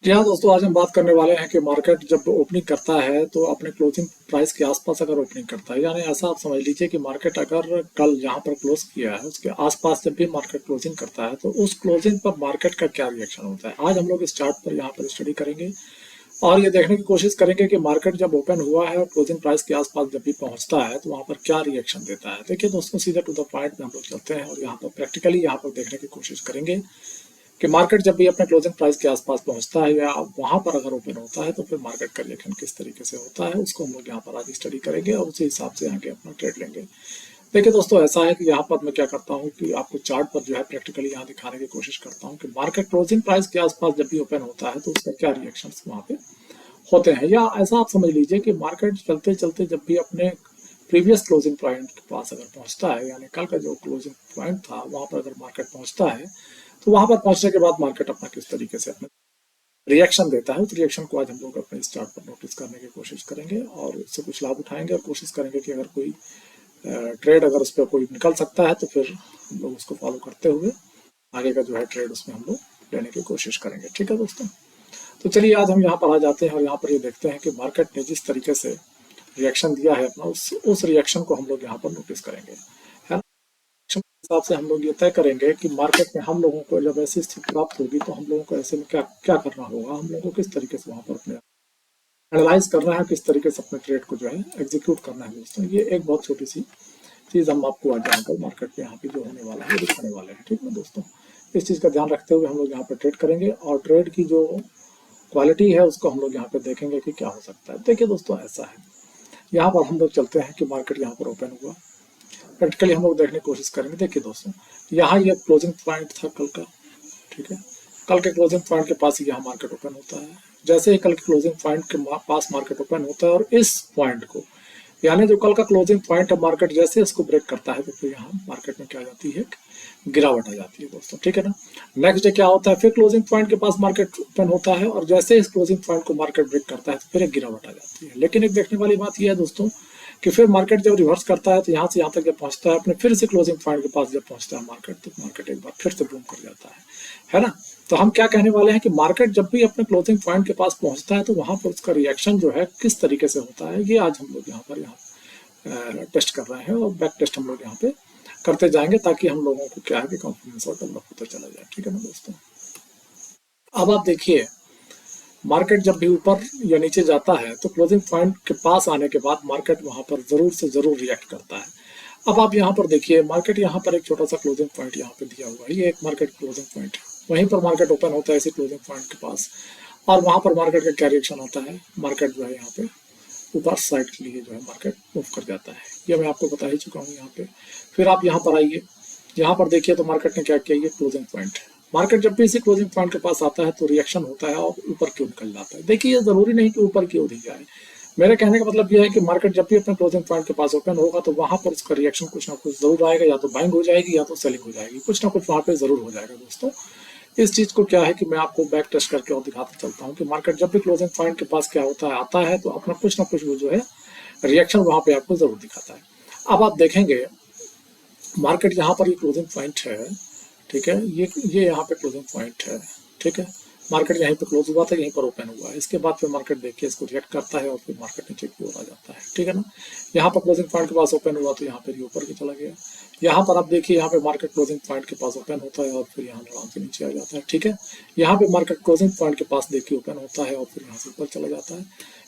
जी हाँ दोस्तों, आज हम बात करने वाले हैं कि मार्केट जब ओपनिंग करता है तो अपने क्लोजिंग प्राइस के आसपास अगर ओपनिंग करता है, यानी ऐसा आप समझ लीजिए कि मार्केट अगर कल यहाँ पर क्लोज किया है उसके आसपास जब भी मार्केट क्लोजिंग करता है तो उस क्लोजिंग पर मार्केट का क्या रिएक्शन होता है, आज हम लोग इस चार्ट पर यहाँ पर स्टडी करेंगे और ये देखने की कोशिश करेंगे कि मार्केट जब ओपन हुआ है और क्लोजिंग प्राइस के आसपास जब भी पहुंचता है तो वहां पर क्या रिएक्शन देता है। देखिए दोस्तों, सीधे टू द पॉइंट में हम लोग चलते हैं और यहाँ पर प्रैक्टिकली यहाँ पर देखने की कोशिश करेंगे कि मार्केट जब भी अपने क्लोजिंग प्राइस के आसपास पहुंचता है या वहां पर अगर ओपन होता है तो फिर मार्केट का रिएक्शन किस तरीके से होता है उसको हम लोग यहाँ पर आज स्टडी करेंगे और उसी हिसाब से आगे अपना ट्रेड लेंगे। देखिए दोस्तों, ऐसा है कि यहाँ पर मैं क्या करता हूँ कि आपको चार्ट पर जो है प्रैक्टिकली यहाँ दिखाने की कोशिश करता हूँ कि मार्केट क्लोजिंग प्राइस के आसपास जब भी ओपन होता है तो उसका क्या रिएक्शन वहाँ पे होते हैं। या ऐसा आप समझ लीजिए कि मार्केट चलते चलते जब भी अपने प्रीवियस क्लोजिंग पॉइंट के पास अगर पहुंचता है, यानी कल का जो क्लोजिंग पॉइंट था वहां पर अगर मार्केट पहुंचता है तो वहां पर पहुंचने के बाद मार्केट अपना किस तरीके से अपने रिएक्शन देता है, उस रिएक्शन को आज हम लोग अपने इस चार्ट पर नोटिस करने की कोशिश करेंगे और इससे कुछ लाभ उठाएंगे और कोशिश करेंगे कि अगर कोई ट्रेड अगर उस पर कोई निकल सकता है तो फिर हम लोग उसको फॉलो करते हुए आगे का जो है ट्रेड उसमें हम लोग लेने की कोशिश करेंगे। ठीक है दोस्तों, तो चलिए आज हम यहाँ पर आ जाते हैं और यहाँ पर ये देखते हैं कि मार्केट ने जिस तरीके से रिएक्शन दिया है अपना उस रिएक्शन को हम लोग यहाँ पर नोटिस करेंगे, है ना। के हिसाब से हम लोग ये तय करेंगे कि मार्केट में हम लोगों को जब ऐसी स्थिति प्राप्त होगी तो हम लोगों को ऐसे में क्या क्या करना होगा, हम लोगों को किस तरीके से वहां पर अपने एनालाइज करना है, किस तरीके से अपने ट्रेड को जो है एग्जीक्यूट करना है। दोस्तों, ये एक बहुत छोटी सी चीज हम आपको आज जानकर मार्केट में यहाँ पे जो होने वाला है दिखाने वाले हैं। ठीक है दोस्तों, इस चीज का ध्यान रखते हुए हम लोग यहाँ पे ट्रेड करेंगे और ट्रेड की जो क्वालिटी है उसको हम लोग यहाँ पे देखेंगे कि क्या हो सकता है। देखिए दोस्तों, ऐसा है, यहाँ पर हम लोग चलते हैं कि मार्केट यहाँ पर ओपन हुआ, प्रैक्टिकली हम लोग देखने की कोशिश करेंगे। देखिए दोस्तों, यहाँ ये क्लोजिंग पॉइंट था कल का, ठीक है। कल के क्लोजिंग पॉइंट के पास ही यहाँ मार्केट ओपन होता है। जैसे ही कल के क्लोजिंग पॉइंट के पास मार्केट ओपन होता है और इस पॉइंट को, यानी जो कल का क्लोजिंग पॉइंट है, मार्केट जैसे इसको ब्रेक करता है तो फिर यहाँ मार्केट में क्या आ जाती है, गिरावट आ जाती है दोस्तों। ठीक है ना। नेक्स्ट डे क्या होता है, फिर क्लोजिंग पॉइंट के पास मार्केट ओपन होता है और जैसे इस क्लोजिंग पॉइंट को मार्केट ब्रेक करता है तो फिर एक गिरावट आ जाती है। लेकिन एक देखने वाली बात यह है दोस्तों कि फिर मार्केट जब रिवर्स करता है तो यहाँ से यहाँ तक जब पहुंचता है अपने फिर से क्लोजिंग पॉइंट के पास जब पहुंचता है मार्केट, तो मार्केट एक बार फिर से बूम कर जाता है ना। तो हम क्या कहने वाले हैं कि मार्केट जब भी अपने क्लोजिंग पॉइंट के पास पहुंचता है तो वहां पर उसका रिएक्शन जो है किस तरीके से होता है, ये आज हम लोग यहाँ टेस्ट कर रहे हैं और बैक टेस्ट हम लोग यहाँ पे करते जाएंगे ताकि हम लोगों को क्या है कि कॉन्फिडेंस और डेवलप होता चला जाए। ठीक है ना दोस्तों। अब आप देखिए, मार्केट जब भी ऊपर या नीचे जाता है तो क्लोजिंग पॉइंट के पास आने के बाद मार्केट वहां पर जरूर से जरूर रिएक्ट करता है। अब आप यहाँ पर देखिए, मार्केट यहाँ पर एक छोटा सा क्लोजिंग पॉइंट यहाँ पे दिया हुआ है, ये एक मार्केट क्लोजिंग पॉइंट है, वहीं पर मार्केट ओपन होता है इसी क्लोजिंग पॉइंट के पास और वहां पर मार्केट का क्या रिएक्शन होता है, मार्केट जो है यहाँ पे ऊपर साइड के लिए जो है मार्केट मूव कर जाता है। ये मैं आपको बता ही चुका हूँ यहाँ पे। फिर आप यहाँ पर आइए, यहाँ पर देखिए तो मार्केट ने क्या किया, ये क्लोजिंग पॉइंट है। मार्केट जब भी इसी क्लोजिंग पॉइंट के पास आता है तो रिएक्शन होता है और ऊपर क्यों निकल जाता है। देखिए, ये जरूरी नहीं कि ऊपर क्यों नहीं जाए, मेरे कहने का मतलब यह है कि मार्केट जब भी अपने क्लोजिंग पॉइंट के पास ओपन होगा तो वहां पर उसका रिएक्शन कुछ ना कुछ जरूर आएगा, या तो बाइंग हो जाएगी या तो सेलिंग हो जाएगी, कुछ ना कुछ वहां पे जरूर हो जाएगा दोस्तों। इस चीज को क्या है कि मैं आपको बैक टेस्ट करके और दिखाता चलता हूँ कि मार्केट जब भी क्लोजिंग पॉइंट के पास क्या होता है, आता है तो अपना कुछ ना कुछ वो जो है रिएक्शन वहां पे आपको जरूर दिखाता है। अब आप देखेंगे मार्केट यहाँ पर ये क्लोजिंग पॉइंट है, ठीक है, ये यहाँ पे क्लोजिंग पॉइंट है, ठीक है। मार्केट यहीं पे क्लोज हुआ था, यहीं पर ओपन हुआ है, इसके बाद फिर मार्केट देखिए इसको रिएक्ट करता है और फिर मार्केट नीचे की ओर आ जाता है। ठीक है ना। यहाँ पर क्लोजिंग पॉइंट के पास ओपन हुआ तो यहाँ पे ऊपर की चला गया। यहाँ पर आप देखिए, यहाँ पे मार्केट क्लोजिंग पॉइंट के पास ओपन होता है और फिर यहाँ आराम से नीचे आ जाता है। ठीक है। यहाँ पे मार्केट क्लोजिंग पॉइंट के पास देखिए ओपन होता है और फिर यहाँ से ऊपर चला जाता है।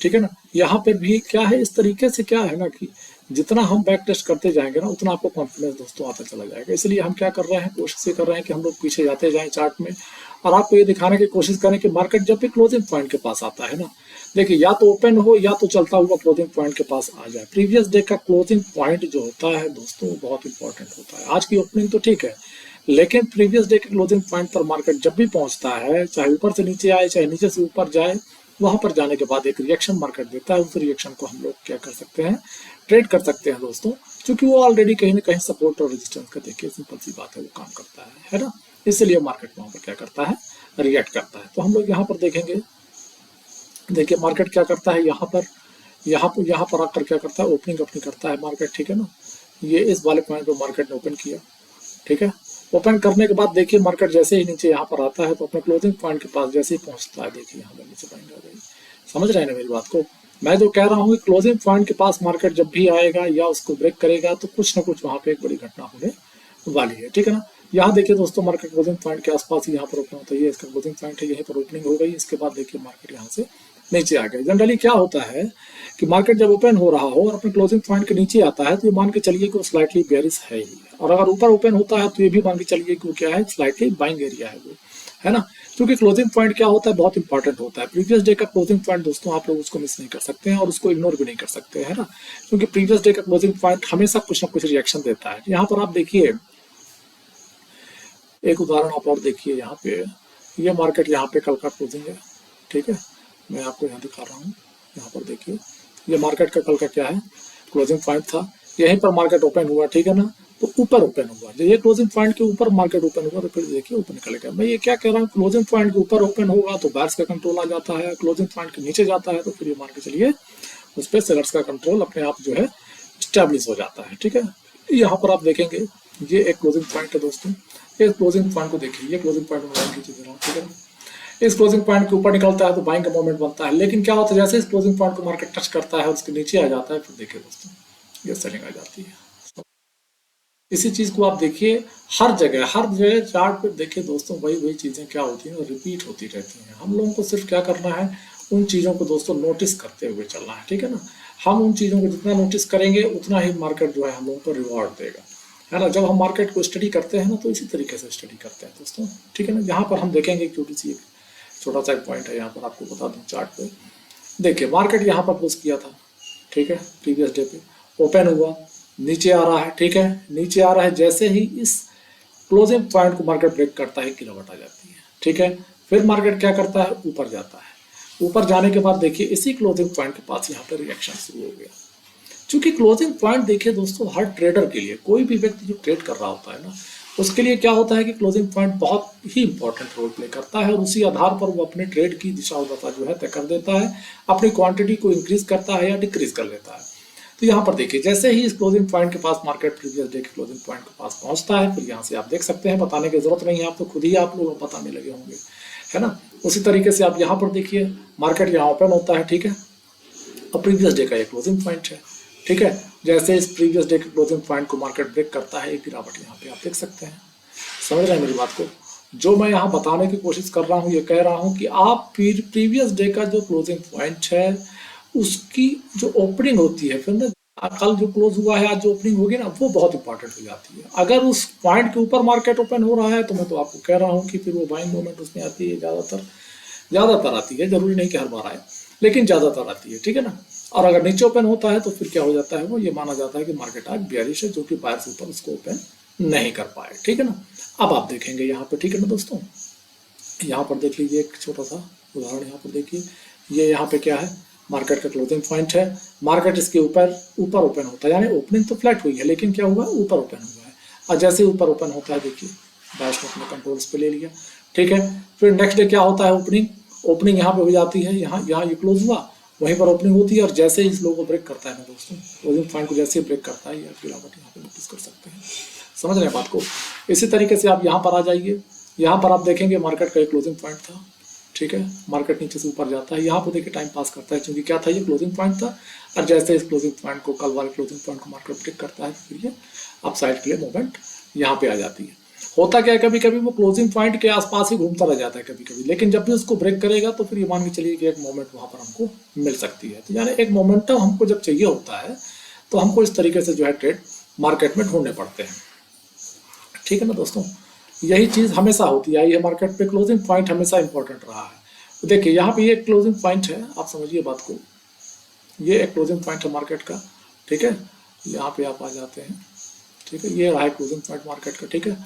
ठीक है ना। यहाँ पर भी क्या है, इस तरीके से क्या है ना कि जितना हम बैक टेस्ट करते जाएंगे ना उतना आपको कॉन्फिडेंस दोस्तों आता चला जाएगा। इसलिए हम क्या कर रहे हैं, कोशिश ये कर रहे हैं कि हम लोग पीछे जाते जाएं चार्ट में और आपको ये दिखाने की कोशिश करें कि मार्केट जब भी क्लोजिंग पॉइंट के पास आता है ना, देखिए या तो ओपन हो या तो चलता हुआ क्लोजिंग पॉइंट के पास आ जाए। प्रीवियस डे का क्लोजिंग पॉइंट जो होता है दोस्तों बहुत इंपॉर्टेंट होता है। आज की ओपनिंग तो ठीक है, लेकिन प्रीवियस डे के क्लोजिंग पॉइंट पर मार्केट जब भी पहुंचता है, चाहे ऊपर से नीचे आए चाहे नीचे से ऊपर जाए, वहां पर जाने के बाद एक रिएक्शन मार्केट देता है। उस रिएक्शन को हम लोग क्या कर सकते हैं, ट्रेड कर सकते हैं दोस्तों, क्योंकि वो ऑलरेडी कहीं ना कहीं सपोर्ट और रेजिस्टेंस का देखिए सिंपल सी बात है वो काम करता है ना। इसलिए मार्केट वहां पर क्या करता है, रिएक्ट करता है। तो हम लोग यहाँ पर देखेंगे, देखिए मार्केट क्या करता है, यहाँ पर आकर क्या करता है, ओपनिंग अपनी करता है मार्केट। ठीक है ना। ये इस वाले पॉइंट पर मार्केट ने ओपन किया, ठीक है। ओपन करने के बाद देखिए मार्केट जैसे ही नीचे यहाँ पर आता है तो अपने क्लोजिंग पॉइंट के पास जैसे ही पहुंचता है, देखिए यहाँ पर नीचे पॉइंट आ गई। समझ रहे हैं ना मेरी बात को? मैं जो कह रहा हूँ कि क्लोजिंग पॉइंट के पास मार्केट जब भी आएगा या उसको ब्रेक करेगा तो कुछ ना कुछ वहां पे एक बड़ी घटना होने वाली है, ठीक है ना। यहाँ देखिए दोस्तों, मार्केट क्लोजिंग पॉइंट के आसपास ही यहाँ पर ओपन होता है, ये इसका क्लोजिंग पॉइंट है, यहीं पर ओपनिंग हो गई। इसके बाद देखिए मार्केट यहाँ से नीचे आ गया। जनरली क्या होता है कि मार्केट जब ओपन हो रहा हो और अपने क्लोजिंग पॉइंट के नीचे आता है तो ये मान के चलिए कि वो स्लाइटली बेयरिश है ही, और अगर ऊपर ओपन होता है तो ये भी मान के चलिए कि वो क्या है, स्लाइटली बाइंग एरिया है वो, है ना। क्योंकि क्लोजिंग पॉइंट क्या होता है, बहुत इंपॉर्टेंट होता है। प्रीवियस डे का क्लोजिंग पॉइंट दोस्तों आप लोग उसको मिस नहीं कर सकते हैं और उसको इग्नोर भी नहीं कर सकते, है ना। क्योंकि प्रीवियस डे का क्लोजिंग पॉइंट हमेशा कुछ ना कुछ रिएक्शन देता है। यहाँ पर आप देखिए एक उदाहरण आप और देखिए, यहाँ पे ये मार्केट यहाँ पे कल का क्लोजिंग है, ठीक है। मैं आपको यहाँ दिखा रहा हूँ, यहाँ पर देखिए ये मार्केट का कल का क्या है, क्लोजिंग पॉइंट था। यहीं पर मार्केट ओपन हुआ, ठीक है ना, तो ऊपर ओपन हुआ। जब ये क्लोजिंग पॉइंट के ऊपर मार्केट ओपन हुआ तो फिर देखिए ऊपर निकल गया। मैं ये क्या कह रहा हूँ, क्लोजिंग पॉइंट के ऊपर ओपन होगा तो बायर्स का कंट्रोल आ जाता है, क्लोजिंग पॉइंट के नीचे जाता है तो फिर ये मान के चलिए उस पर सेलर्स का कंट्रोल अपने आप जो है स्टैब्लिश हो जाता है, ठीक है। यहाँ पर आप देखेंगे ये एक क्लोजिंग पॉइंट है दोस्तों, इस क्लोजिंग पॉइंट को देखिए, ये क्लोजिंग पॉइंट में खींच दे रहा हूँ, ठीक है। इस क्लोजिंग पॉइंट के ऊपर निकलता है तो बाइंग का मोमेंट बनता है, लेकिन क्या होता है जैसे इस क्लोजिंग पॉइंट को मार्केट टच करता है और उसके नीचे आ जाता है, फिर देखिए दोस्तों ये सेलिंग आ जाती है। इसी चीज को आप देखिए हर जगह चार्ट पे देखिए दोस्तों, वही वही चीजें क्या होती हैं, रिपीट होती रहती हैं। हम लोगों को सिर्फ क्या करना है, उन चीजों को दोस्तों नोटिस करते हुए चलना है, ठीक है ना। हम उन चीजों को जितना नोटिस करेंगे उतना ही मार्केट जो है हम लोगों को रिवॉर्ड देगा, है ना। जब हम मार्केट को स्टडी करते हैं ना तो इसी तरीके से स्टडी करते हैं दोस्तों, ठीक है ना। यहाँ पर हम देखेंगे छोटी सी एक छोटा सा एक पॉइंट है, यहाँ पर आपको बता दूं चार्ट पे देखिए मार्केट यहाँ पर क्लोज किया था, ठीक है। प्रीवियस डे पे ओपन हुआ, नीचे आ रहा है, ठीक है, नीचे आ रहा है। जैसे ही इस क्लोजिंग पॉइंट को मार्केट ब्रेक करता है गिरावट आ जाती है, ठीक है। फिर मार्केट क्या करता है, ऊपर जाता है। ऊपर जाने के बाद देखिए इसी क्लोजिंग पॉइंट के पास यहाँ पर रिएक्शन शुरू हो गया। क्योंकि क्लोजिंग पॉइंट देखिए दोस्तों हर ट्रेडर के लिए, कोई भी व्यक्ति जो ट्रेड कर रहा होता है ना, उसके लिए क्या होता है कि क्लोजिंग पॉइंट बहुत ही इंपॉर्टेंट रोल प्ले करता है और उसी आधार पर वो अपने ट्रेड की दिशा और दशा जो है तय कर देता है, अपनी क्वांटिटी को इंक्रीज करता है या डिक्रीज कर लेता है। तो यहाँ पर देखिए जैसे ही इस क्लोजिंग पॉइंट के पास मार्केट प्रीवियस डे के क्लोजिंग पॉइंट के पास पहुंचता है, फिर यहाँ से आप देख सकते हैं, बताने की जरूरत नहीं है, आप तो खुद ही आप लोग बताने लगे होंगे, है ना। उसी तरीके से आप यहाँ पर देखिए मार्केट यहाँ ओपन होता है, ठीक है, और प्रीवियस डे का ये क्लोजिंग पॉइंट है, ठीक है। जैसे इस प्रीवियस डे के क्लोजिंग पॉइंट को मार्केट ब्रेक करता है, एक गिरावट यहाँ पे आप देख सकते हैं। समझ रहे हैं मेरी बात को? जो मैं यहाँ बताने की कोशिश कर रहा हूँ, ये कह रहा हूँ कि आप फिर प्रीवियस डे का जो क्लोजिंग पॉइंट है उसकी जो ओपनिंग होती है, फिर ना कल जो क्लोज हुआ है आज जो ओपनिंग होगी ना, वो बहुत इंपॉर्टेंट हो जाती है। अगर उस पॉइंट के ऊपर मार्केट ओपन हो रहा है तो मैं तो आपको कह रहा हूँ कि फिर वो बाइंग मूवमेंट उसमें आती है, ज्यादातर आती है, जरूरी नहीं कि हर बार आए, लेकिन ज्यादातर आती है, ठीक है ना। और अगर नीचे ओपन होता है तो फिर क्या हो जाता है, वो ये माना जाता है कि मार्केट आज बेयरिश है, जो कि बायर्स ऊपर उसको ओपन नहीं कर पाए, ठीक है ना। अब आप देखेंगे यहाँ पे, ठीक है ना दोस्तों, यहाँ पर देख लीजिए एक छोटा सा उदाहरण, यहाँ पर देखिए ये यहाँ पे क्या है, मार्केट का क्लोजिंग पॉइंट है। मार्केट इसके ऊपर ओपन होता है, यानी ओपनिंग तो फ्लैट हुई है लेकिन क्या हुआ, ऊपर ओपन हुआ है। और जैसे ऊपर ओपन होता है देखिए बायर्स ने अपने कंट्रोल्स पे ले लिया, ठीक है। फिर नेक्स्ट डे क्या होता है, ओपनिंग यहाँ पे हो जाती है, यहाँ ये क्लोज हुआ, वहीं पर ओपनिंग होती है, और जैसे ही इस लोगों को ब्रेक करता है ना दोस्तों, क्लोजिंग पॉइंट को जैसे ही ब्रेक करता है, ये गिरावट यहाँ पे नोटिस कर सकते हैं। समझ रहे हैं बात को? इसी तरीके से आप यहाँ पर आ जाइए, यहाँ पर आप देखेंगे मार्केट का एक क्लोजिंग पॉइंट था, ठीक है। मार्केट नीचे से ऊपर जाता है, यहाँ पर देखिए टाइम पास करता है, क्योंकि क्या था, ये क्लोजिंग पॉइंट था, और जैसे इस क्लोजिंग पॉइंट को, कल वाले क्लोजिंग पॉइंट को मार्केट ब्रेक करता है, फिर ये अपसाइड के लिए मूवमेंट यहाँ पे आ जाती है। होता क्या है, कभी कभी वो क्लोजिंग पॉइंट के आसपास ही घूमता रह जाता है कभी कभी, लेकिन जब भी उसको ब्रेक करेगा तो फिर ये मान के चलिए कि एक मोमेंट वहां पर हमको मिल सकती है। तो यानी एक मोमेंटम हमको जब चाहिए होता है तो हमको इस तरीके से जो है ट्रेड मार्केट में ढूंढने पड़ते हैं, ठीक है ना दोस्तों। यही चीज हमेशा होती आई है मार्केट पे, क्लोजिंग पॉइंट हमेशा इंपॉर्टेंट रहा है। तो देखिए यहाँ पे ये क्लोजिंग पॉइंट है, आप समझिए बात को, ये एक क्लोजिंग पॉइंट है मार्केट का, ठीक है। यहाँ पे आप आ जाते हैं, ठीक है, ये रहा है क्लोजिंग पॉइंट मार्केट का, ठीक है।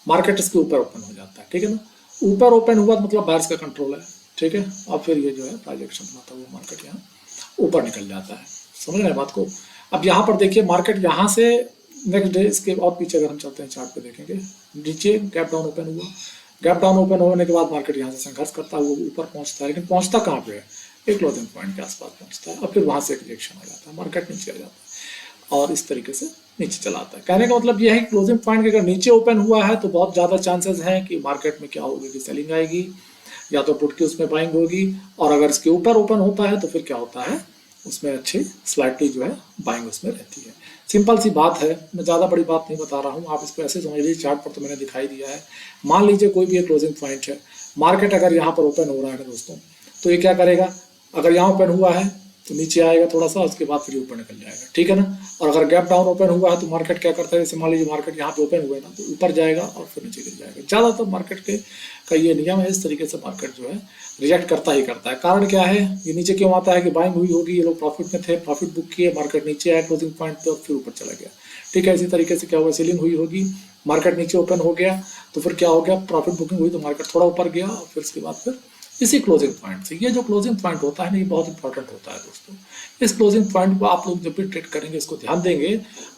मार्केट इसके ऊपर ओपन हो जाता है, ठीक है ना। ऊपर ओपन हुआ मतलब बायर्स का कंट्रोल है, ठीक है। अब फिर ये जो है प्राइस एक्शन बनाता हुआ मार्केट यहाँ ऊपर निकल जाता है। समझ रहे हैं बात को? अब यहाँ पर देखिए मार्केट यहाँ से नेक्स्ट डे इसके और पीछे अगर हम चलते हैं चार्ट पे देखेंगे, नीचे गैप डाउन ओपन हुआ, गैप डाउन ओपन होने के बाद मार्केट यहाँ से संघर्ष करता है, वो ऊपर पहुंचता है, लेकिन पहुंचता कहाँ पे है, एक क्लोजिंग पॉइंट के आसपास पहुंचता है, और फिर वहां से एक रिएक्शन आ जाता है, मार्केट नीचे आ जाता है, और इस तरीके से नीचे चला आता है। कहने का मतलब यह है कि क्लोजिंग पॉइंट अगर नीचे ओपन हुआ है तो बहुत ज़्यादा चांसेस हैं कि मार्केट में क्या होगी कि सेलिंग आएगी, या तो पुट की उसमें बाइंग होगी, और अगर इसके ऊपर ओपन होता है तो फिर क्या होता है, उसमें अच्छी स्लाइटली जो है बाइंग उसमें रहती है। सिंपल सी बात है, मैं ज़्यादा बड़ी बात नहीं बता रहा हूँ, आप इसको ऐसे समझ लीजिए, चार्ट पर तो मैंने दिखाई दिया है। मान लीजिए कोई भी एक क्लोजिंग पॉइंट है, मार्केट अगर यहाँ पर ओपन हो रहा है दोस्तों, तो ये क्या करेगा, अगर यहाँ ओपन हुआ है तो नीचे आएगा थोड़ा सा, उसके बाद फिर ऊपर निकल जाएगा, ठीक है ना। और अगर गैप डाउन ओपन हुआ है तो मार्केट क्या करता है, जैसे मान लीजिए मार्केट यहाँ पे ओपन हुआ है ना, तो ऊपर जाएगा और फिर नीचे गिर जाएगा। ज़्यादातर मार्केट के का ये नियम है, इस तरीके से मार्केट जो है रिजेक्ट करता ही करता है। कारण क्या है, ये नीचे क्यों आता है कि बाइंग हुई होगी, ये लोग प्रॉफिट में थे, प्रॉफिट बुक किए, मार्केट नीचे आया क्लोजिंग पॉइंट पे और फिर ऊपर चला गया, ठीक है। इसी तरीके से क्या हुआ, सेलिंग हुई होगी, मार्केट नीचे ओपन हो गया, तो फिर क्या हो गया, प्रॉफिट बुकिंग हुई तो मार्केट थोड़ा ऊपर गया, और फिर उसके बाद फिर इसी क्लोजिंग पॉइंट से, ये जो क्लोजिंग पॉइंट होता है ना, ये बहुत इंपॉर्टेंट होता है दोस्तों। इस क्लोजिंग पॉइंट को आप लोग जब भी ट्रेड करेंगे इसको ध्यान देंगे,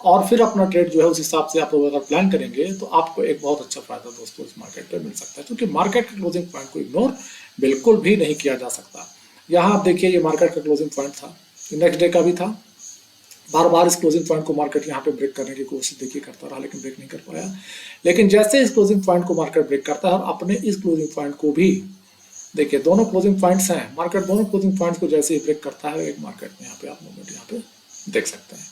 और फिर अपना ट्रेड जो है उस हिसाब से आप लोग अगर प्लान करेंगे तो आपको एक बहुत अच्छा फायदा दोस्तों इस मार्केट पे मिल सकता है, क्योंकि मार्केट के क्लोजिंग पॉइंट को इग्नोर बिल्कुल भी नहीं किया जा सकता। यहाँ आप देखिए, ये मार्केट का क्लोजिंग पॉइंट था, नेक्स्ट डे का भी था, बार बार इस क्लोजिंग पॉइंट को मार्केट यहाँ पे ब्रेक करने की कोशिश देखिए करता रहा, लेकिन ब्रेक नहीं कर पाया। लेकिन जैसे इस क्लोजिंग पॉइंट को मार्केट ब्रेक करता है, और अपने इस क्लोजिंग पॉइंट को भी देखिए, दोनों क्लोजिंग पॉइंट्स हैं, मार्केट दोनों क्लोजिंग पॉइंट्स को जैसे ही ब्रेक करता है, एक मार्केट में यहाँ पे आप मूवमेंट यहाँ पे देख सकते हैं।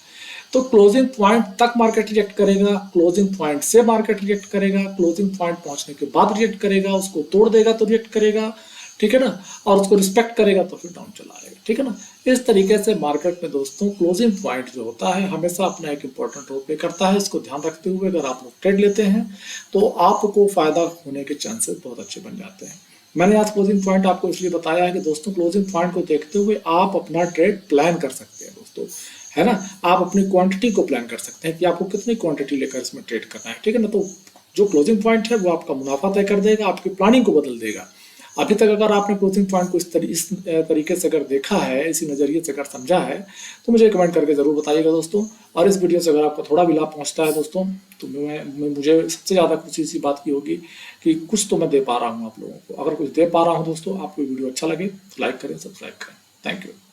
तो क्लोजिंग पॉइंट तक मार्केट रिजेक्ट करेगा, क्लोजिंग पॉइंट से मार्केट रिजेक्ट करेगा, क्लोजिंग पॉइंट पहुंचने के बाद रिजेक्ट करेगा, उसको तोड़ देगा तो रिजेक्ट करेगा, ठीक है ना, और उसको रिस्पेक्ट करेगा तो फिर डाउन चला आएगा, ठीक है ना। इस तरीके से मार्केट में दोस्तों क्लोजिंग पॉइंट जो होता है हमेशा अपना एक इंपॉर्टेंट रोल प्ले करता है। इसको ध्यान रखते हुए अगर आप लोग ट्रेड लेते हैं तो आपको फायदा होने के चांसेस बहुत अच्छे बन जाते हैं। मैंने आज क्लोजिंग पॉइंट आपको इसलिए बताया है कि दोस्तों क्लोजिंग पॉइंट को देखते हुए आप अपना ट्रेड प्लान कर सकते हैं दोस्तों, है ना। आप अपनी क्वांटिटी को प्लान कर सकते हैं कि आपको कितनी क्वांटिटी लेकर इसमें ट्रेड करना है, ठीक है ना। तो जो क्लोजिंग पॉइंट है वो आपका मुनाफा तय कर देगा, आपकी प्लानिंग को बदल देगा। अभी तक अगर आपने क्लोजिंग पॉइंट को इस तरीके से अगर देखा है, इसी नज़रिए से अगर समझा है, तो मुझे कमेंट करके ज़रूर बताइएगा दोस्तों। और इस वीडियो से अगर आपको थोड़ा भी लाभ पहुंचता है दोस्तों, तो मुझे सबसे ज़्यादा खुशी इसी बात की होगी कि कुछ तो मैं दे पा रहा हूँ आप लोगों को। अगर कुछ दे पा रहा हूँ दोस्तों, आपको वीडियो अच्छा लगे तो लाइक करें, सब्सक्राइब करें। Thank you.